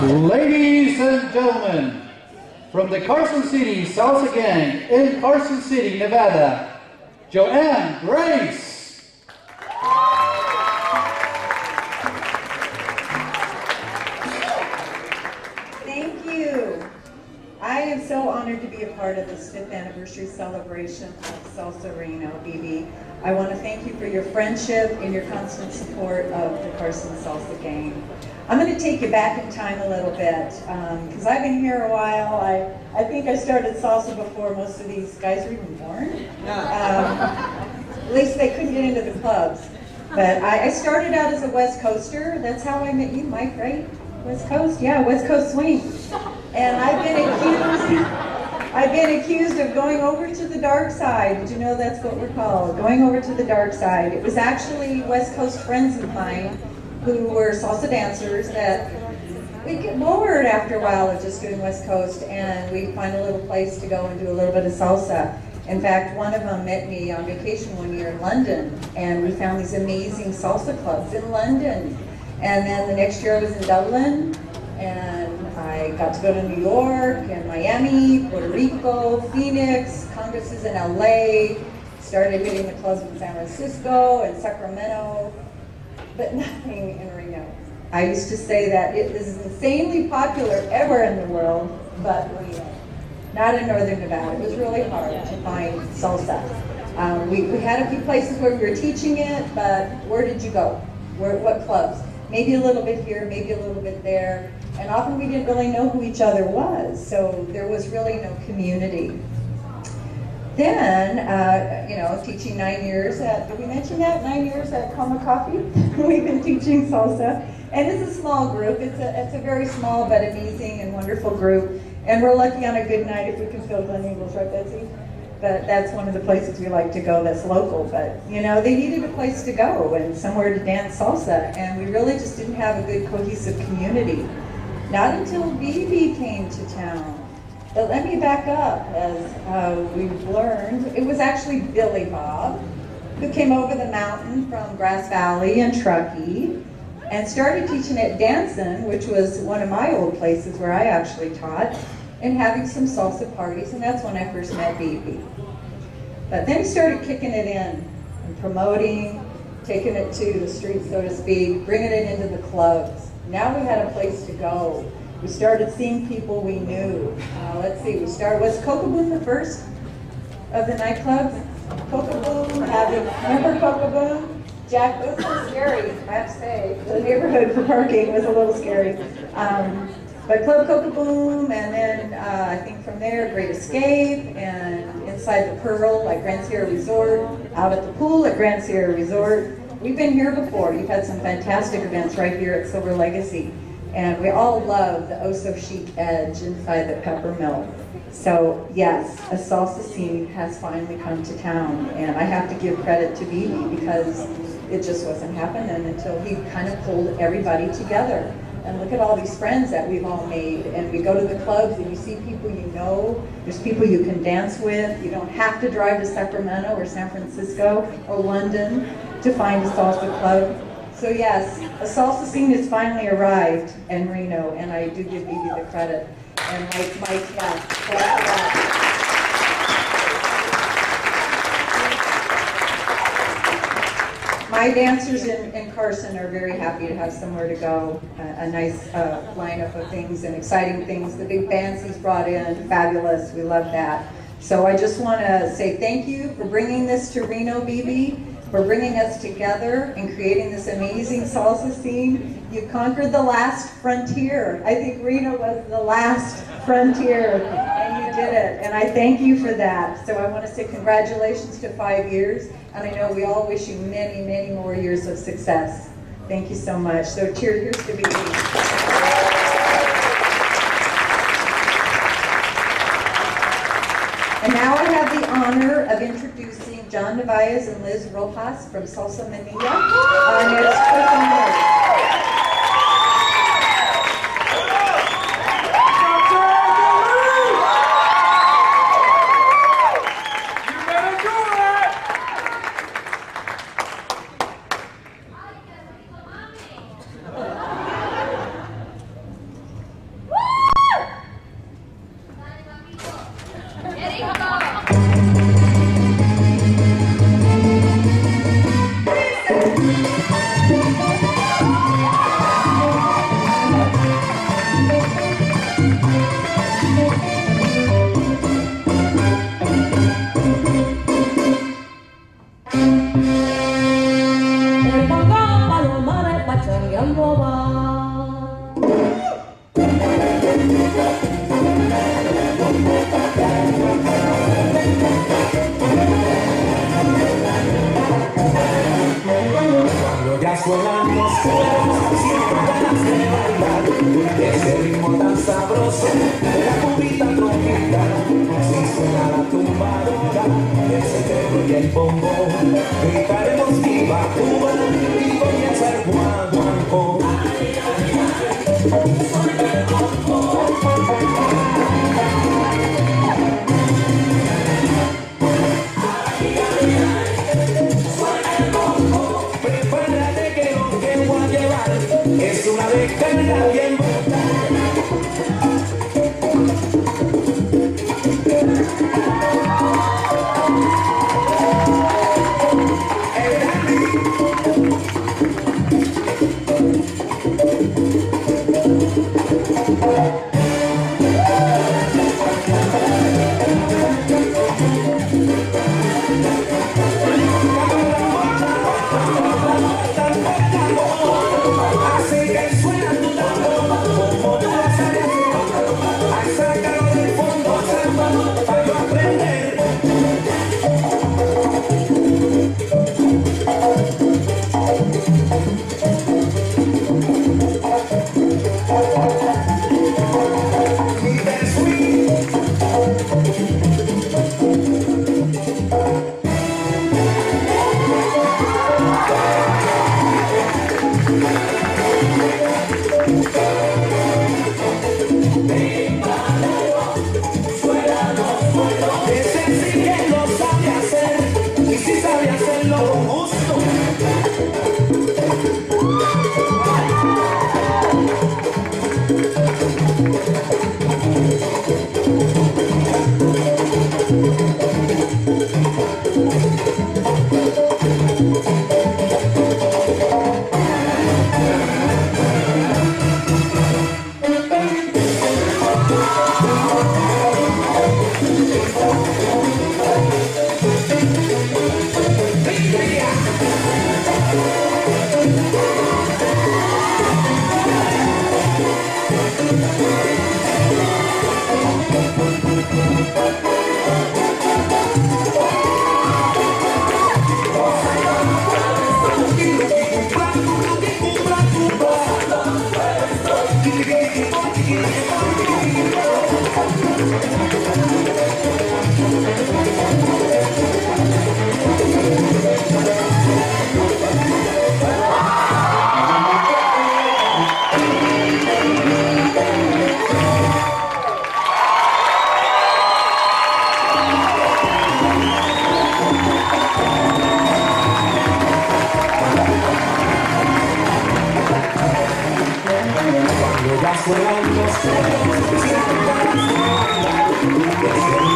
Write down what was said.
Ladies and gentlemen, from the Carson City Salsa Gang in Carson City, Nevada, JoAnn Grace. Thank you. I am so honored to be a part of this 5th anniversary celebration of Salsa Reno, BB. I want to thank you for your friendship and your constant support of the Carson Salsa Gang. I'm going to take you back in time a little bit, because I've been here a while. I think I started salsa before most of these guys were even born. At least they couldn't get into the clubs. But I started out as a West Coaster. That's how I met you, Mike, right? West Coast? Yeah, West Coast swing. And I've been accused of going over to the dark side. Did you know that's what we're called? Going over to the dark side. It was actually West Coast friends of mine who were salsa dancers that we'd get bored after a while of just doing West Coast, and we'd find a little place to go and do a little bit of salsa. In fact, one of them met me on vacation one year in London, and we found these amazing salsa clubs in London. And then the next year I was in Dublin, and I got to go to New York and Miami, Puerto Rico, Phoenix, congresses in LA, started hitting the clubs in San Francisco and Sacramento, but nothing in Reno. I used to say that it is insanely popular everywhere in the world, but Reno. Not in Northern Nevada. It was really hard to find salsa. We had a few places where we were teaching it, but where did you go? What clubs? Maybe a little bit here, maybe a little bit there. And often we didn't really know who each other was, so there was really no community. Then, teaching 9 years at, did we mention that? 9 years at Coma Coffee? We've been teaching salsa. And it's a small group. It's a very small but amazing and wonderful group. And we're lucky on a good night if we can fill Glen Eagles, right, Betsy? But that's one of the places we like to go that's local. But, they needed a place to go and somewhere to dance salsa. And we really just didn't have a good cohesive community. Not until BB came to town. But let me back up, as we've learned. It was actually Billy Bob, who came over the mountain from Grass Valley and Truckee, and started teaching at Danson, which was one of my old places where I actually taught, and having some salsa parties, and that's when I first met BB. But then he started kicking it in, and promoting, taking it to the streets, so to speak, bringing it into the clubs. Now we had a place to go. We started seeing people we knew. Let's see, was Cocoa-Boom the first of the nightclubs? Cocoa-Boom, remember Cocoa-Boom? Jack, it was a little scary, I have to say. The neighborhood for parking was a little scary. But Club Cocoa-Boom, and then I think from there, Great Escape, and inside the Pearl at Grand Sierra Resort, out at the pool at Grand Sierra Resort. We've been here before. You've had some fantastic events right here at Silver Legacy. And we all love the oh-so-chic edge inside the Peppermill. So yes, a salsa scene has finally come to town, and I have to give credit to BB because it just wasn't happening until he kind of pulled everybody together. And look at all these friends that we've all made, and we go to the clubs and you see people you know, there's people you can dance with. You don't have to drive to Sacramento or San Francisco or London to find a salsa club. So yes, a salsa scene has finally arrived in Reno, and I do give BB the credit. And Mike, yes. My dancers in Carson are very happy to have somewhere to go, a nice lineup of things and exciting things. The big bands he's brought in, fabulous, we love that. So I just want to say thank you for bringing this to Reno, BB. For bringing us together and creating this amazing salsa scene. You conquered the last frontier. I think Reno was the last frontier, and you did it. And I thank you for that. So I want to say congratulations to 5 years, and I know we all wish you many, many more years of success. Thank you so much. So cheers to BB. And now I have the honor of introducing John Narvaez and Liz Rojas from Salsamania, our next performers. Suenan los cueros, siento ganas de bailar ese ritmo tan sabroso de la cubita tropical. Si suena la tumbadora, el cerebro y el bombón, gritaremos viva Cuba y comienza el guaguancó. Ay, ay, ay, suena el bombo. Ay, ay, ay, suena el bombo. Prepárate que lo que voy a llevar es una descarga bien brutal. Suenan los cueros, siento ganas de bailar.